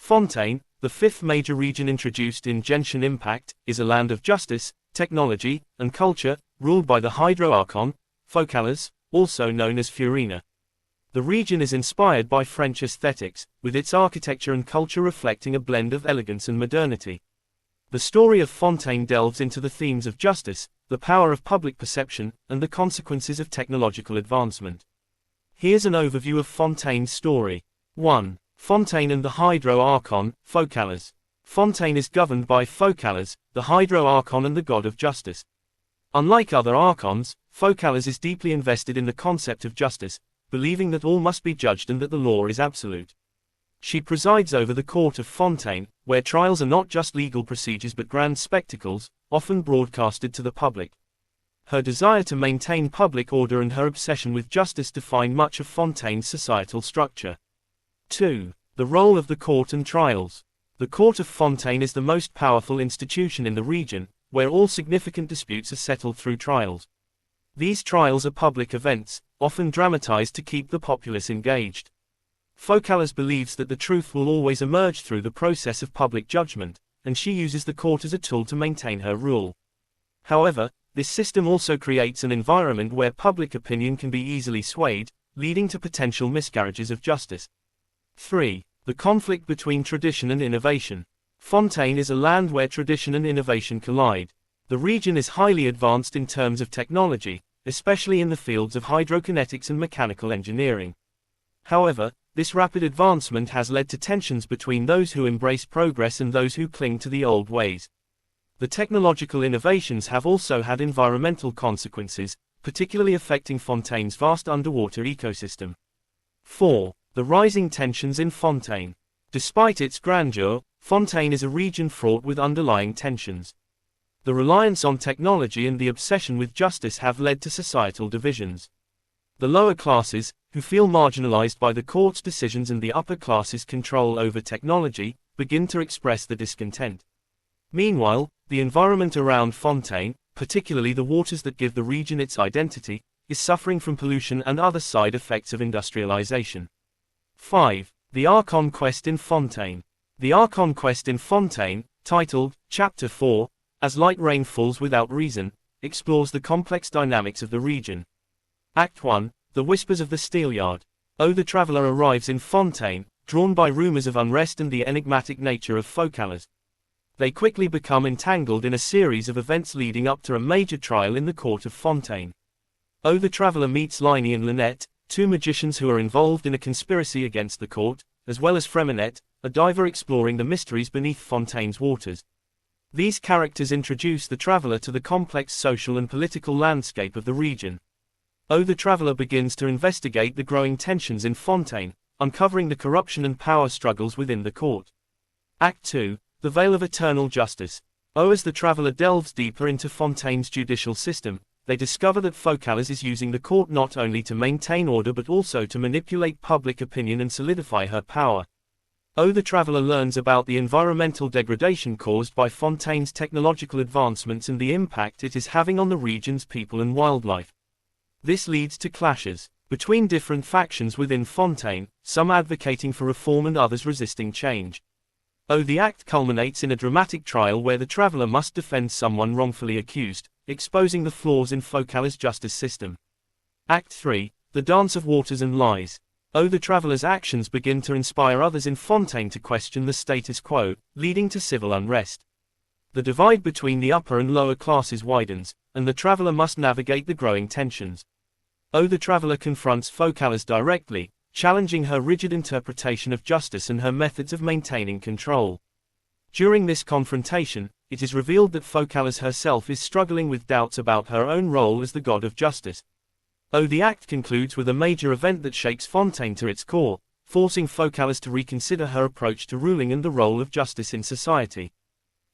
Fontaine, the fifth major region introduced in Genshin Impact, is a land of justice, technology, and culture, ruled by the Hydro Archon, Focalas, also known as Furina. The region is inspired by French aesthetics, with its architecture and culture reflecting a blend of elegance and modernity. The story of Fontaine delves into the themes of justice, the power of public perception, and the consequences of technological advancement. Here's an overview of Fontaine's story. 1. Fontaine and the Hydro Archon, Focalas. Fontaine is governed by Focalas, the Hydro Archon and the god of justice. Unlike other archons, Focalas is deeply invested in the concept of justice, believing that all must be judged and that the law is absolute. She presides over the court of Fontaine, where trials are not just legal procedures but grand spectacles, often broadcasted to the public. Her desire to maintain public order and her obsession with justice define much of Fontaine's societal structure. 2. The role of the court and trials. The court of Fontaine is the most powerful institution in the region, where all significant disputes are settled through trials. These trials are public events, often dramatized to keep the populace engaged. Focalas believes that the truth will always emerge through the process of public judgment, and she uses the court as a tool to maintain her rule. However, this system also creates an environment where public opinion can be easily swayed, leading to potential miscarriages of justice. 3. The conflict between tradition and innovation. Fontaine is a land where tradition and innovation collide. The region is highly advanced in terms of technology, especially in the fields of hydrokinetics and mechanical engineering. However, this rapid advancement has led to tensions between those who embrace progress and those who cling to the old ways. The technological innovations have also had environmental consequences, particularly affecting Fontaine's vast underwater ecosystem. 4. The rising tensions in Fontaine. Despite its grandeur, Fontaine is a region fraught with underlying tensions. The reliance on technology and the obsession with justice have led to societal divisions. The lower classes, who feel marginalized by the court's decisions and the upper classes' control over technology, begin to express the discontent. Meanwhile, the environment around Fontaine, particularly the waters that give the region its identity, is suffering from pollution and other side effects of industrialization. 5. The Archon Quest in Fontaine. The Archon Quest in Fontaine, titled, Chapter 4, As Light Rain Falls Without Reason, explores the complex dynamics of the region. Act 1, The Whispers of the Steelyard. The traveler arrives in Fontaine, drawn by rumors of unrest and the enigmatic nature of Focalas. They quickly become entangled in a series of events leading up to a major trial in the court of Fontaine. The traveler meets Liney and Lynette, two magicians who are involved in a conspiracy against the court, as well as Freminette, a diver exploring the mysteries beneath Fontaine's waters. These characters introduce the traveler to the complex social and political landscape of the region. The traveler begins to investigate the growing tensions in Fontaine, uncovering the corruption and power struggles within the court. Act 2, The Veil of Eternal Justice. As the traveler delves deeper into Fontaine's judicial system, they discover that Focalas is using the court not only to maintain order but also to manipulate public opinion and solidify her power. The traveler learns about the environmental degradation caused by Fontaine's technological advancements and the impact it is having on the region's people and wildlife. This leads to clashes between different factions within Fontaine, some advocating for reform and others resisting change. The act culminates in a dramatic trial where the traveler must defend someone wrongfully accused, exposing the flaws in Focalas' justice system. Act 3, The Dance of Waters and Lies. The traveler's actions begin to inspire others in Fontaine to question the status quo, leading to civil unrest. The divide between the upper and lower classes widens, and the traveler must navigate the growing tensions. The traveler confronts Focalas directly, challenging her rigid interpretation of justice and her methods of maintaining control. During this confrontation, it is revealed that Focalas herself is struggling with doubts about her own role as the god of justice. The act concludes with a major event that shakes Fontaine to its core, forcing Focalas to reconsider her approach to ruling and the role of justice in society.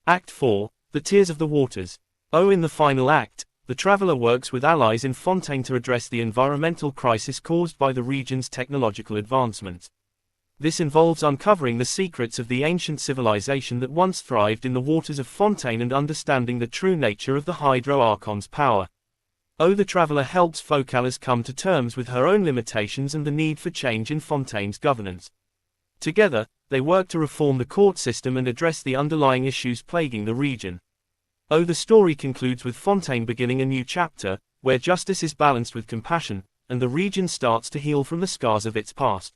Act 4, The Tears of the Waters. In the final act, the traveler works with allies in Fontaine to address the environmental crisis caused by the region's technological advancements. This involves uncovering the secrets of the ancient civilization that once thrived in the waters of Fontaine and understanding the true nature of the Hydro Archon's power. The traveler helps Focalas come to terms with her own limitations and the need for change in Fontaine's governance. Together, they work to reform the court system and address the underlying issues plaguing the region. The story concludes with Fontaine beginning a new chapter, where justice is balanced with compassion, and the region starts to heal from the scars of its past.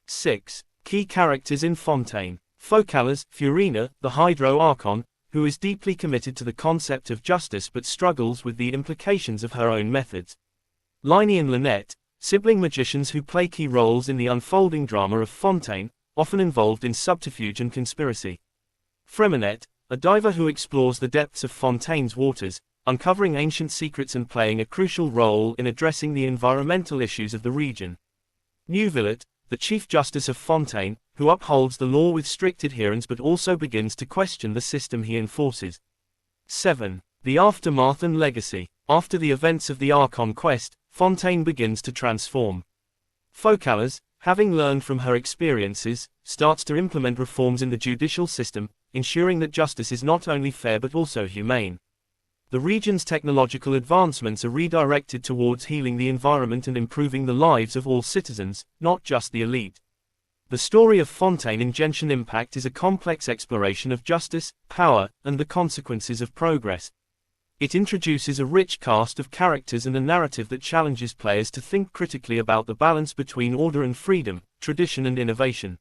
6. Key characters in Fontaine. Focalors, Furina, the Hydro Archon, who is deeply committed to the concept of justice but struggles with the implications of her own methods. Liney and Lynette, sibling magicians who play key roles in the unfolding drama of Fontaine, often involved in subterfuge and conspiracy. Freminette, a diver who explores the depths of Fontaine's waters, uncovering ancient secrets and playing a crucial role in addressing the environmental issues of the region. Neuvillette, the Chief Justice of Fontaine, who upholds the law with strict adherence but also begins to question the system he enforces. 7. The aftermath and legacy. After the events of the Archon quest, Fontaine begins to transform. Focalors, having learned from her experiences, starts to implement reforms in the judicial system, ensuring that justice is not only fair but also humane. The region's technological advancements are redirected towards healing the environment and improving the lives of all citizens, not just the elite. The story of Fontaine in Genshin Impact is a complex exploration of justice, power, and the consequences of progress. It introduces a rich cast of characters and a narrative that challenges players to think critically about the balance between order and freedom, tradition and innovation.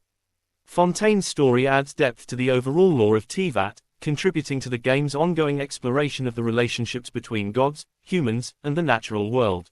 Fontaine's story adds depth to the overall lore of Tivat, contributing to the game's ongoing exploration of the relationships between gods, humans, and the natural world.